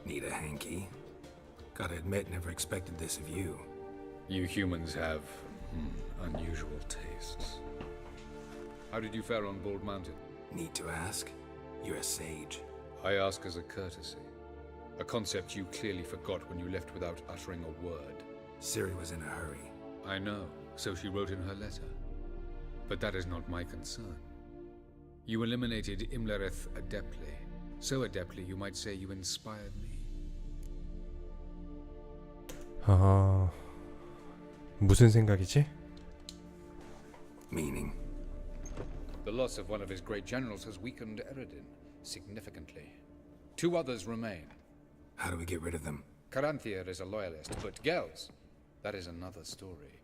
Need a hanky? Gotta admit, never expected this of you. You humans have unusual tastes. How did you fare on Bald Mountain? Need to ask? You're a sage. I ask as a courtesy. A concept you clearly forgot when you left without uttering a word. Ciri was in a hurry. I know, so she wrote in her letter. But that is not my concern. You eliminated Imlerith adeptly. So adeptly you might say you inspired me. 무슨 생각이지? Meaning? The loss of one of his great generals has weakened Eredin significantly. 2 others remain. How do we get rid of them? Caranthir is a loyalist, but Gels, that is another story.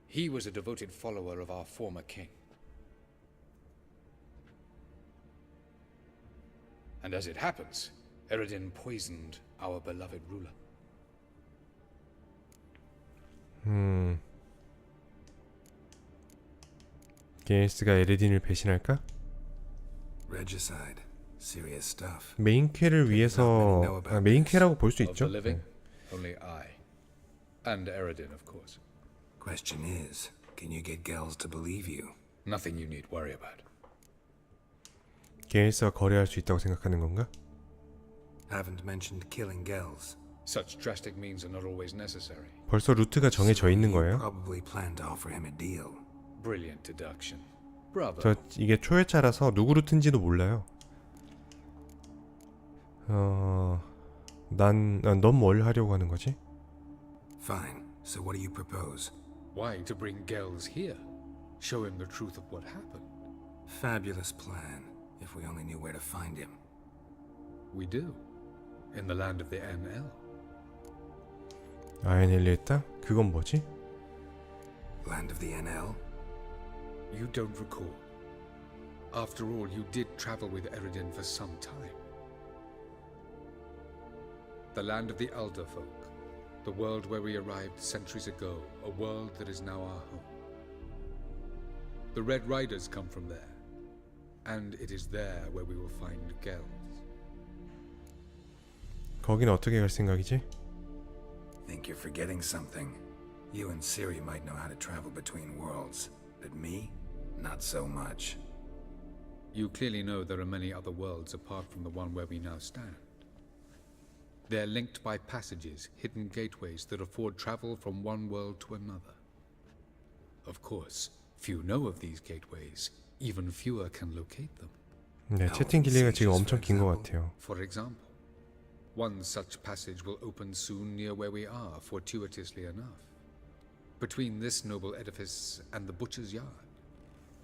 He was a devoted follower of our former king. And as it happens, Eredin poisoned our beloved ruler. 게일스가 에르딘을 배신할까? Regicide. Serious stuff. 메인캐를 위해서 메인캐라고 볼 수 Of 있죠. the living, only I. And Eredin, of course. Question is, can you get Gels to believe you? Nothing you need worry about. 게일스와 거래할 수 있다고 생각하는 건가? Haven't mentioned killing Gels. Such drastic means are not always necessary. 벌써 루트가 정해져 있는 거예요? Probably plan to offer him a deal. Brilliant deduction. Bravo. 이게 초회차라서 누구 루트인지도 몰라요. 넌 뭘 하려고 하는 거지? Fine. So what do you propose? Why to bring Gels here? Show him the truth of what happened. Fabulous plan. If we only knew where to find him. We do. In the land of the NL. 아엔엘리의 땅? 그건 뭐지? Land of the NL? You don't recall. After all, you did travel with Eredin for some time. The land of the Elder folk. The world where we arrived centuries ago. A world that is now our home. The Red Riders come from there. And it is there where we will find Gels. 거긴 어떻게 갈 생각이지? Think you're forgetting something. You and Ciri might know how to travel between worlds, but me? Not so much. You clearly know there are many other worlds apart from the one where we now stand. They're linked by passages, hidden gateways that afford travel from one world to another. Of course, few know of these gateways. Even fewer can locate them. 네, 채팅 길이가 지금 엄청 긴 것 같아요. For example, one such passage will open soon near where we are, fortuitously enough. Between this noble edifice and the butcher's yard.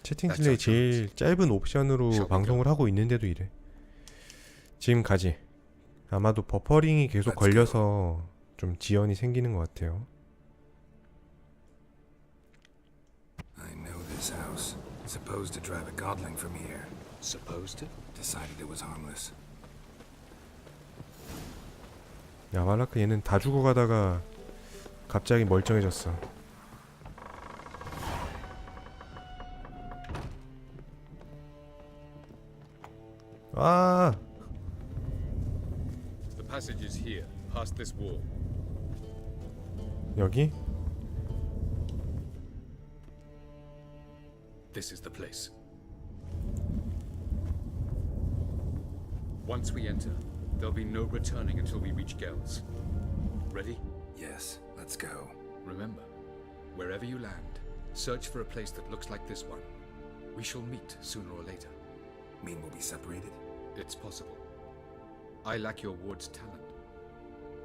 채팅 딜레이 제일 짧은 옵션으로 방송을 하고 있는데도 이래. 지금 가지. 아마도 버퍼링이 계속 걸려서 좀 지연이 생기는 것 같아요. I know this house. Supposed to drive a godling from here. Supposed to? Decided it was harmless. 야, 말라카 얘는 다 죽어가다가 갑자기 멀쩡해졌어. 아! The passage is here, past this wall. 여기? This is the place. Once we enter, there'll be no returning until we reach Gels. Ready? Yes, let's go. Remember, wherever you land, search for a place that looks like this one. We shall meet sooner or later. Mean we'll be separated? It's possible. I lack your ward's talent.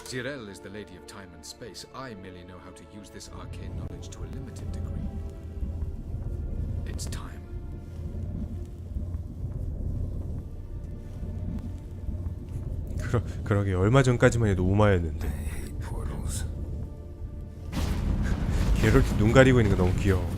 Zirel is the lady of time and space. I merely know how to use this arcane knowledge to a limited degree. It's time. 그러게 얼마 전까지만 해도 우마였는데. I hate portals. 게롤트 눈 가리고 있는 거 너무 귀여워.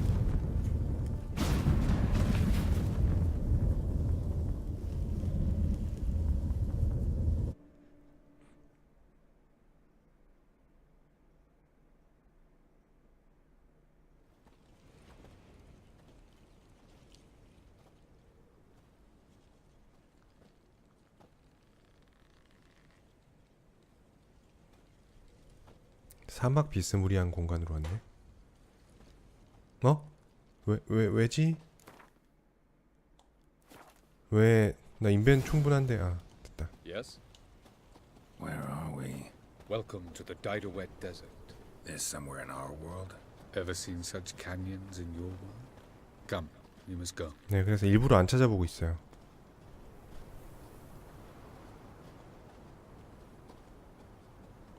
사막 비스무리한 공간으로 왔네. 어? 왜지? 왜 나 인벤 충분한데. 아, 됐다. Yes? Where are we? Welcome to the Diderwet Desert. This somewhere in our world? Ever seen such canyons in your world? Come, you must go. 네, 그래서 일부러 안 찾아보고 있어요.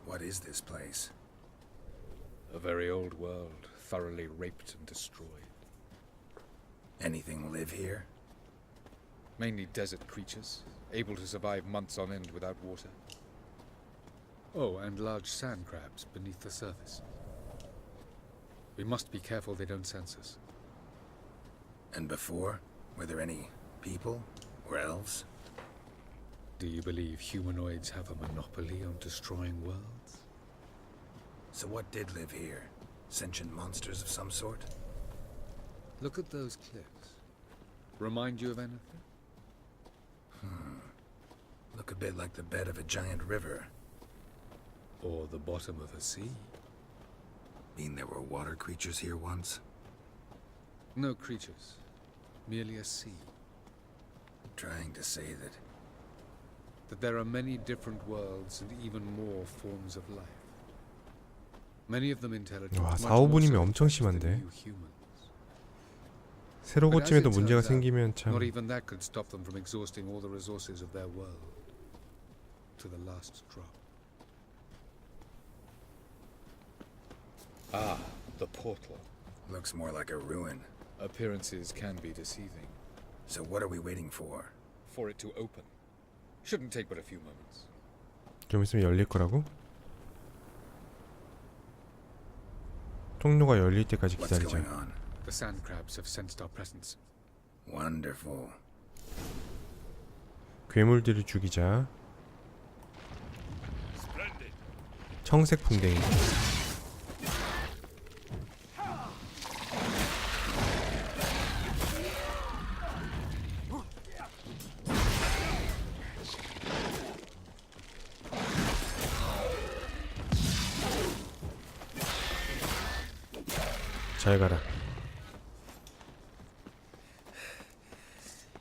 What is this place? A very old world, thoroughly raped and destroyed. Anything live here? Mainly desert creatures, able to survive months on end without water. Oh, and large sand crabs beneath the surface. We must be careful they don't sense us. And before? Were there any people? Or elves? Do you believe humanoids have a monopoly on destroying worlds? So what did live here? Sentient monsters of some sort? Look at those cliffs. Remind you of anything? Look a bit like the bed of a giant river. Or the bottom of a sea? Mean there were water creatures here once? No creatures. Merely a sea. Trying to say That there are many different worlds and even more forms of life. Many of them intelligent. 와, much 4, more 5분이면 so 엄청 than 심한데. you humans. 새로 But as 고침에도 it 문제가 turns out, 생기면 참. Not even that could stop them from exhausting all the resources of their world to the last drop. Ah, the portal. looks more like a ruin. Appearances can be deceiving. So what are we waiting for? For it to open. Shouldn't take but a few moments. 좀 있으면 열릴 거라고? 통로가 열릴 때까지 What's 기다리자. going on? The sand crabs have sensed our presence. Wonderful. 괴물들을 죽이자. 청색 풍뎅이. 잘 가라.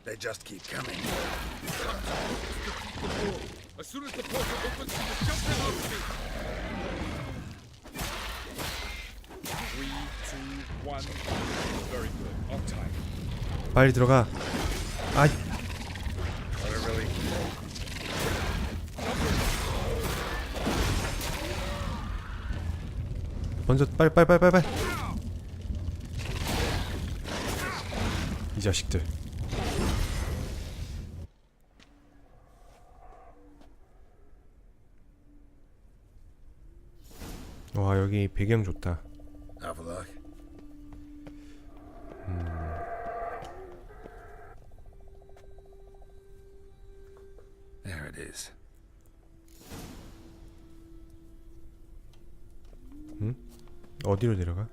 They just keep coming. As soon as the portal opens, you must jump in over me. 3, 2, 1. Very good. On time. 빨리 들어가. 아, Really? 먼저 빨리. 이 자식들. 와, 여기 배경 좋다. Have a look. There it is. 어디로 내려가?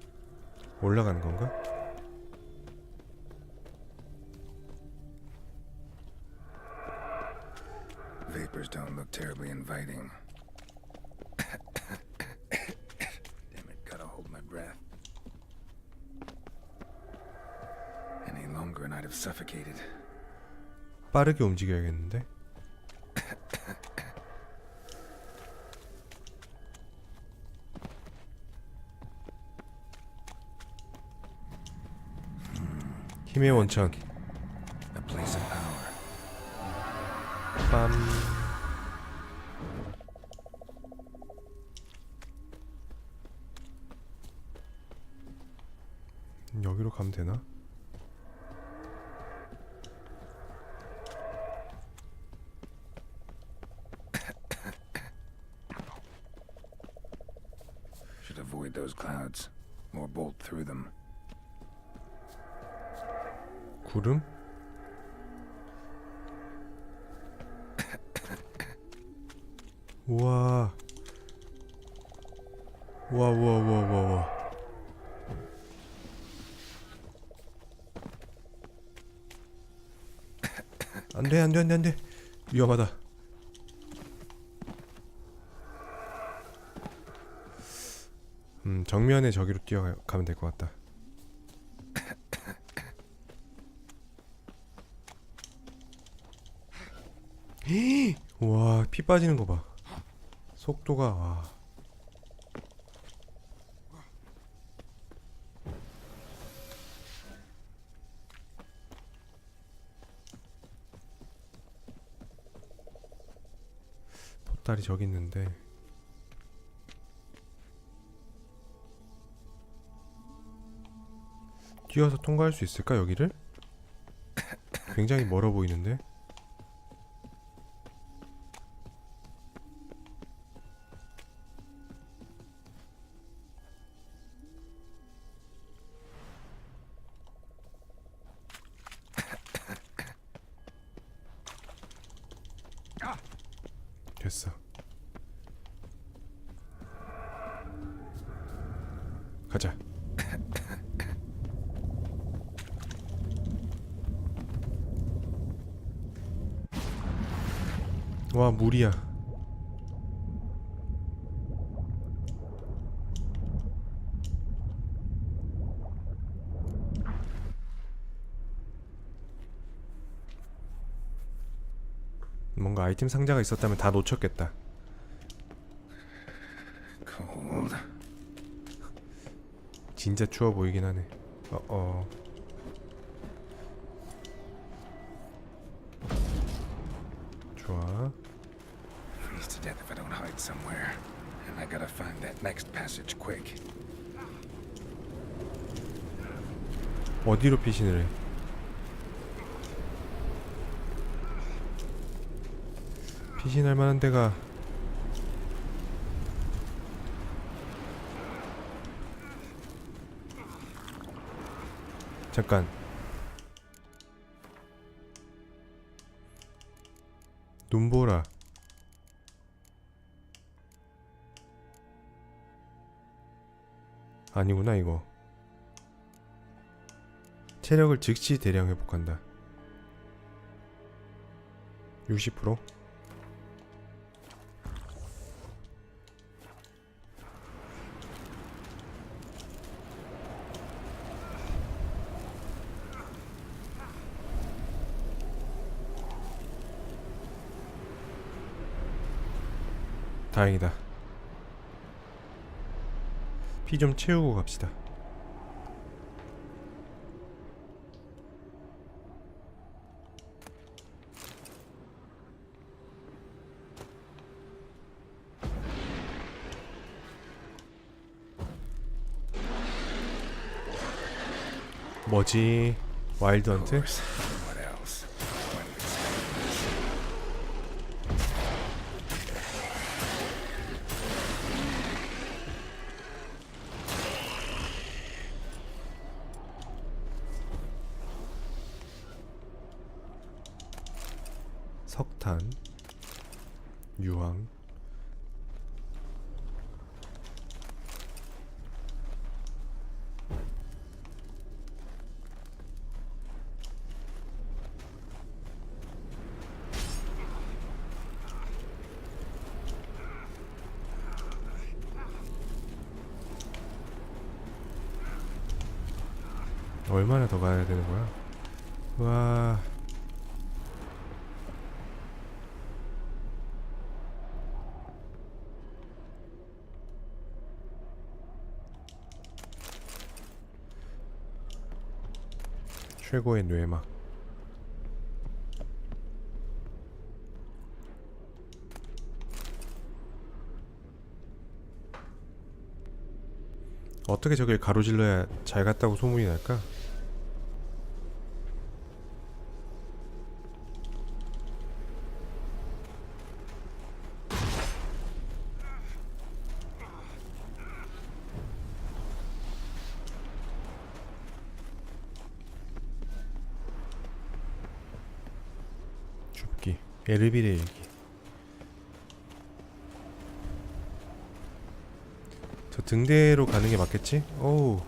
올라가는 건가? Vapors don't look terribly inviting. Damn it, gotta hold my breath. Any longer and I'd have suffocated. 빠르게 움직여야겠는데? 힘의 원천. A place of power. 빰. 여기로 가면 되나? Should avoid those clouds or bolt through them. 구름? 우와. 와. 안 돼. 위험하다. 정면에 저기로 뛰어가면 될 것 같다. 와, 피 빠지는 거 봐. 속도가 와. 보따리 저기 있는데. 뛰어서 통과할 수 있을까 여기를? 굉장히 멀어 보이는데. 됐어. 가자. 와, 물이야. 뭔가 아이템 상자가 있었다면 다 놓쳤겠다. Cold. 진짜 추워 보이긴 하네. 좋아. Freeze to death if I don't hide somewhere. And I gotta find that next passage quick. 어디로 피신을 해? 피신할 만한 데가 잠깐. 눈보라. 아니구나 이거. 체력을 즉시 대량 회복한다. 60%? 다행이다. 피 좀 채우고 갑시다. 뭐지? 와일드 헌트? What else? When we start this. 석탄, 유황. 얼마나 더 가야 되는 거야? 와. 최고의 뇌막. 어떻게 저길 가로질러야 잘 갔다고 소문이 날까? 죽기. 에르빌의 일기. 저 등대로 가는 게 맞겠지? 오우.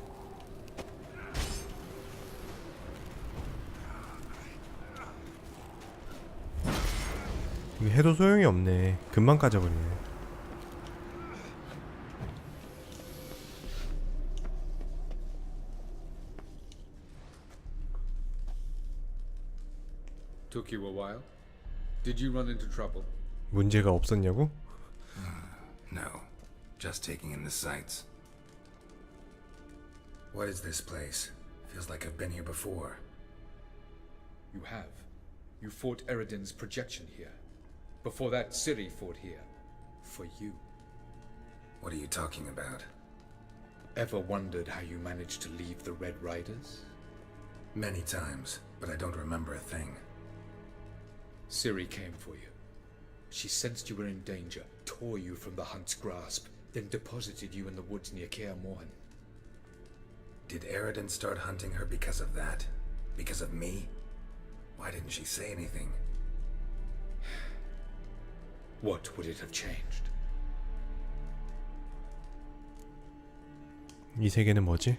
이거 해도 소용이 없네. 금방 까져버리네. Took you a while? Did you run into trouble? 문제가 없었냐고? No, just taking in the sights. What is this place? Feels like I've been here before. You have. You fought Eredin's projection here. Before that, Ciri fought here. For you. What are you talking about? Ever wondered how you managed to leave the Red Riders? Many times, but I don't remember a thing. Ciri came for you. She sensed you were in danger, tore you from the Hunt's grasp, then deposited you in the woods near Kaer Morhen. Did Eredin start hunting her because of that? Because of me? Why didn't she say anything? What would it have changed? 이 세계는 뭐지?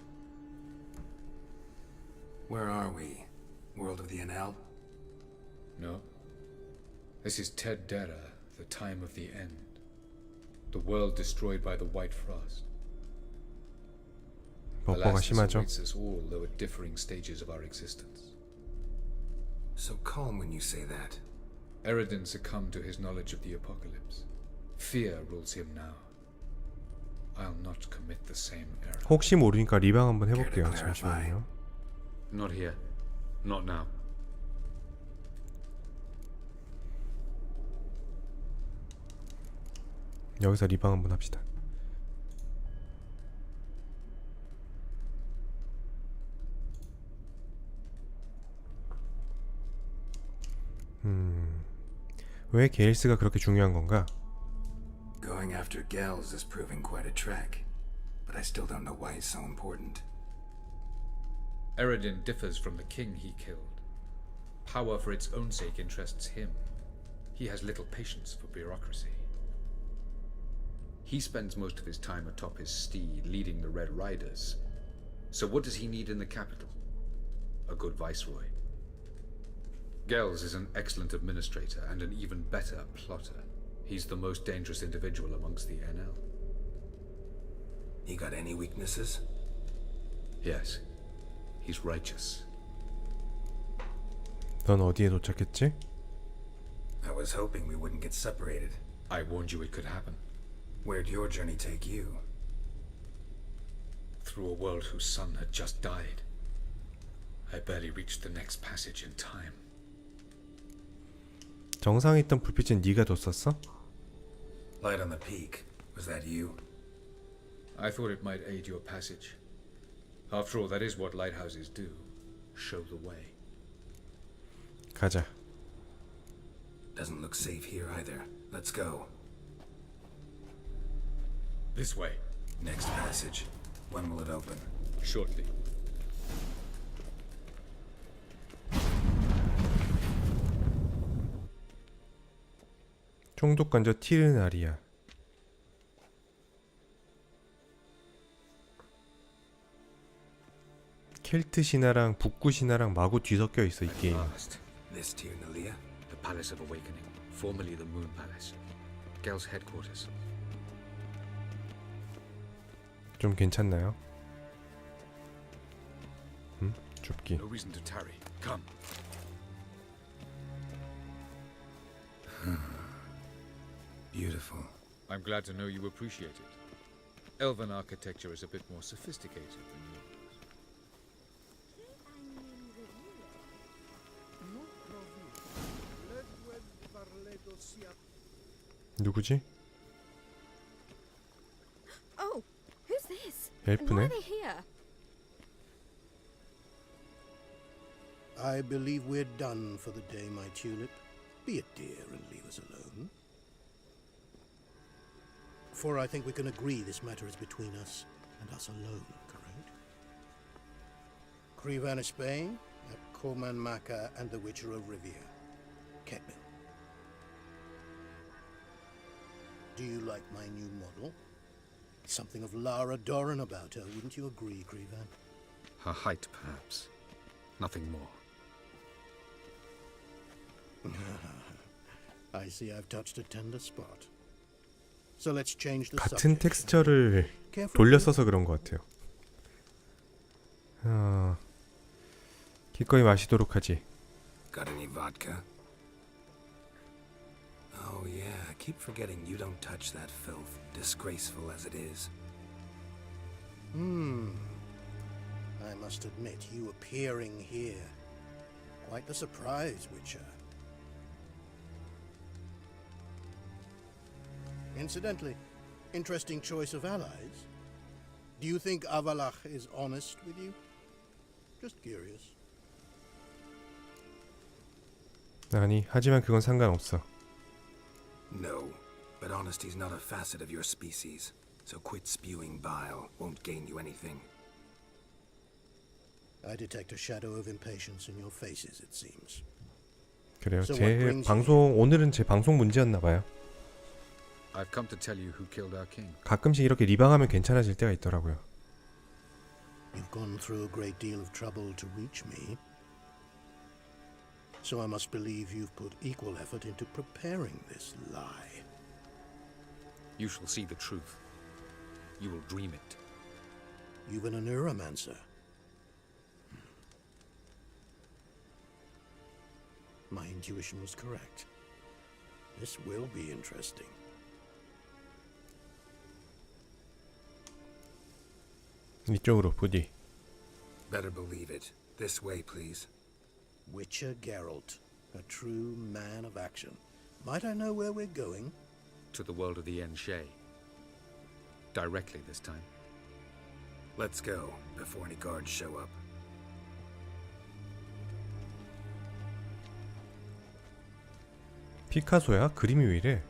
Where are we? World of the NL? No. This is Ted Dera, the time of the end. The world destroyed by the White Frost. 버퍼가 Alas, this 심하죠. awaits us all, though at differing stages of our existence. So calm when you say that. Eredin succumbed to his knowledge of the apocalypse. Fear rules him now. I'll not commit the same error. 혹시 모르니까 리방 한번 해볼게요. 잠시만요. Not here. Not now. 여기서 리방 한번 합시다. 왜 게일스가 그렇게 중요한 건가? Going after Gels is proving quite a trek, but I still don't know why he's so important. Eredin differs from the king he killed. Power for its own sake interests him. He has little patience for bureaucracy. He spends most of his time atop his steed, leading the Red Riders. So what does he need in the capital? A good viceroy. Gels is an excellent administrator and an even better plotter. He's the most dangerous individual amongst the NL. He got any weaknesses? Yes, he's righteous. 넌 어디에 도착했지? I was hoping we wouldn't get separated. I warned you it could happen. Where'd your journey take you? Through a world whose sun had just died. I barely reached the next passage in time. 정상에 있던 불빛은 네가 뒀었어? Light on the peak. Was that you? I thought it might aid your passage. After all, that is what lighthouses do. Show the way. 가자. Doesn't look safe here either. Let's go. This way. Next passage. When will it open? Shortly. 총독관저 티르나리아. 켈트 신화랑 북구 신화랑 마구 뒤섞여 있어 이 게임. Last. This Tirnalia? The Palace of Awakening, formerly the Moon Palace. Gel's headquarters. 좀 괜찮나요? 좁기. No reason to tarry. Come. Beautiful. I'm glad to know you appreciate it. Elven architecture is a bit more sophisticated than yours. 누구지? Oh, who's this? And why 헬프네. are they here? I believe we're done for the day, my tulip. Be a dear and leave us alone. For I think we can agree this matter is between us and us alone, correct? Crevan of Spain, Corman Maca, and the Witcher of Rivia. Ketmill. Do you like my new model? Something of Lara Doran about her, wouldn't you agree, Crevan? Her height, perhaps. Nothing more. I see I've touched a tender spot. So let's change the 같은 subject. 텍스처를 Careful. 돌렸어서 그런 것 같아요. 기꺼이 마시도록 하지. Got any vodka? Oh yeah, I keep forgetting you don't touch that filth, disgraceful as it is. I must admit, you appearing here, quite the surprise, Witcher. Incidentally, interesting choice of allies. Do you think Avalach is honest with you? Just curious. 아니, 하지만 그건 상관없어. No, but honesty's not a facet of your species. So quit spewing bile. Won't gain you anything. I detect a shadow of impatience in your faces, it seems. 그래요. So 제 what brings 방송 오늘은 제 방송 문제였나 봐요. I've come to tell you who killed our king. 가끔씩 이렇게 리방하면 괜찮아질 때가 있더라고요. You've gone through a great deal of trouble to reach me. So I must believe you've put equal effort into preparing this lie. You shall see the truth. You will dream it. You've been a neuromancer. My intuition was correct. This will be interesting. 이쪽으로 부디. Better believe it. This way, please. Witcher Geralt, a true man of action. Might I know where we're going? To the world of the Enshe. Directly this time. Let's go, before any guards show up. 피카소야? 그림이 왜 이래?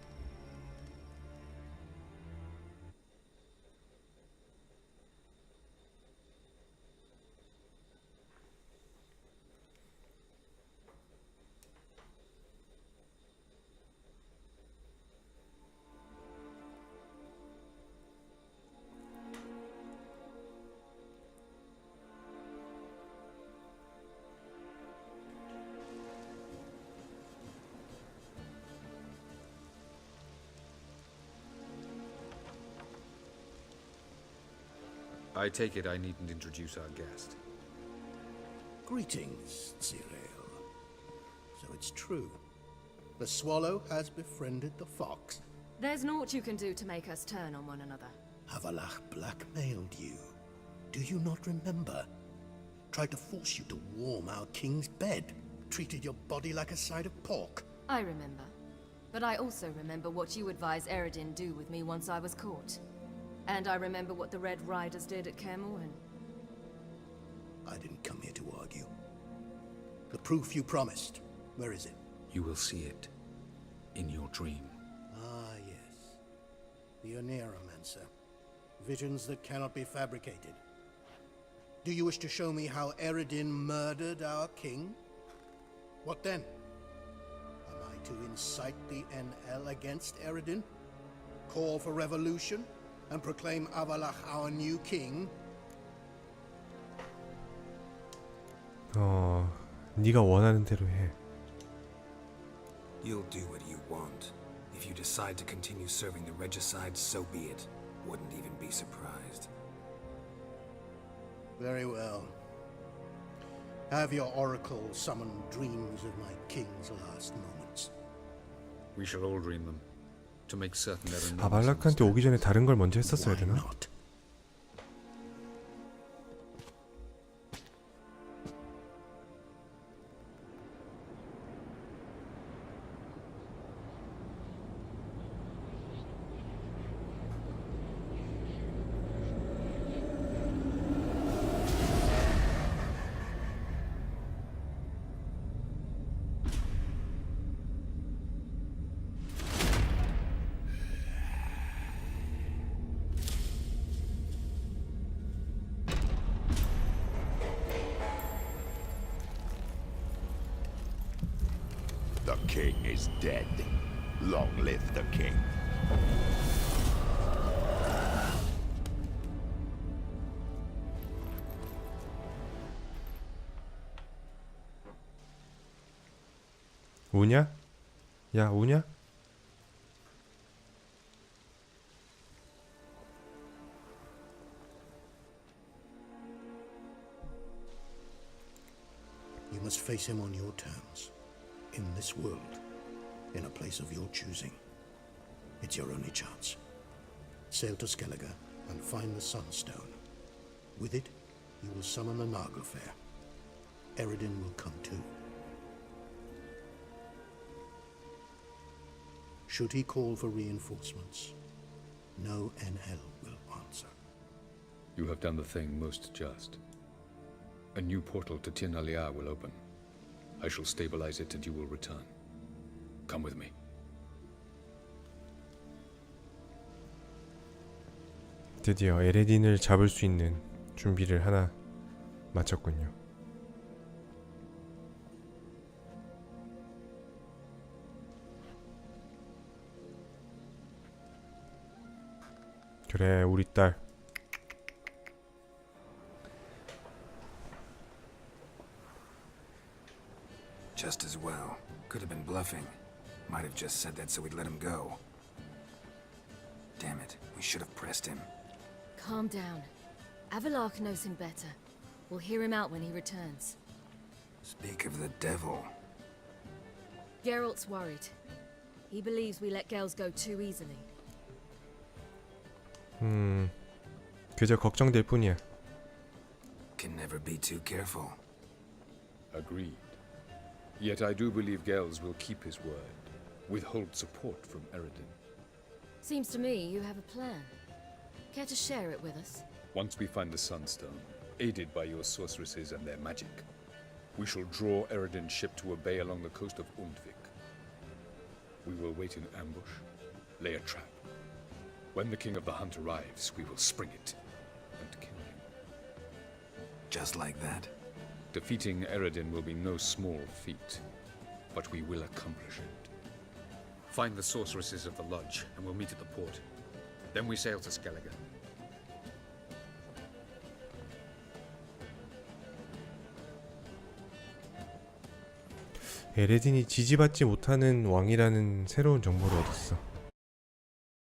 I take it I needn't introduce our guest. Greetings, Cyril. So it's true. The swallow has befriended the fox. There's naught you can do to make us turn on one another. Avalach blackmailed you. Do you not remember? Tried to force you to warm our king's bed. Treated your body like a side of pork. I remember. But I also remember what you advised Eredin do with me once I was caught. And I remember what the Red Riders did at Kaer Morhen. I didn't come here to argue. The proof you promised, where is it? You will see it in your dream. Ah, yes. The Oneiromancer. Visions that cannot be fabricated. Do you wish to show me how Eredin murdered our king? What then? Am I to incite the NL against Eredin? Call for revolution? And proclaim Avalach our new king? 네가 원하는 대로 해. You'll do what you want. If you decide to continue serving the regicide, so be it. Wouldn't even be surprised. Very well. Have your oracle summon dreams of my king's last moments. We shall all dream them. To make certain there are no 아발락한테 오기 전에 다른 걸 먼저 했었어야 Why 되나? not? The king is dead. Long live the king. 우냐? 야, 우냐? You must face him on your terms. In this world, in a place of your choosing. It's your only chance. Sail to Skellige and find the Sunstone. With it, you will summon the Naga Fair. Eredin will come too. Should he call for reinforcements, no NL will answer. You have done the thing most just. A new portal to Tirnalia will open. I shall stabilize it and you will return. Come with me. 드디어 에레딘을 잡을 수 있는 준비를 하나 마쳤군요. 그래, 우리 딸. Just as well. Could have been bluffing. Might have just said that so we'd let him go. Damn it, we should have pressed him. Calm down. Avalok knows him better. We'll hear him out when he returns. Speak of the devil. Geralt's worried. He believes we let girls go too easily. 그저 걱정될 뿐이야. Can never be too careful. Agreed. Yet I do believe Gels will keep his word. Withhold support from Eredin. Seems to me you have a plan. Care to share it with us? Once we find the Sunstone, aided by your sorceresses and their magic, we shall draw Eredin's ship to a bay along the coast of Undvik. We will wait in ambush, lay a trap. When the King of the Hunt arrives, we will spring it and kill him. Just like that? Defeating Eredin will be no small feat, but we will accomplish it. Find the sorceresses of the lodge, and we'll meet at the port. Then we sail to Skellige. 에레딘이 지지받지 못하는 왕이라는 새로운 정보를 얻었어.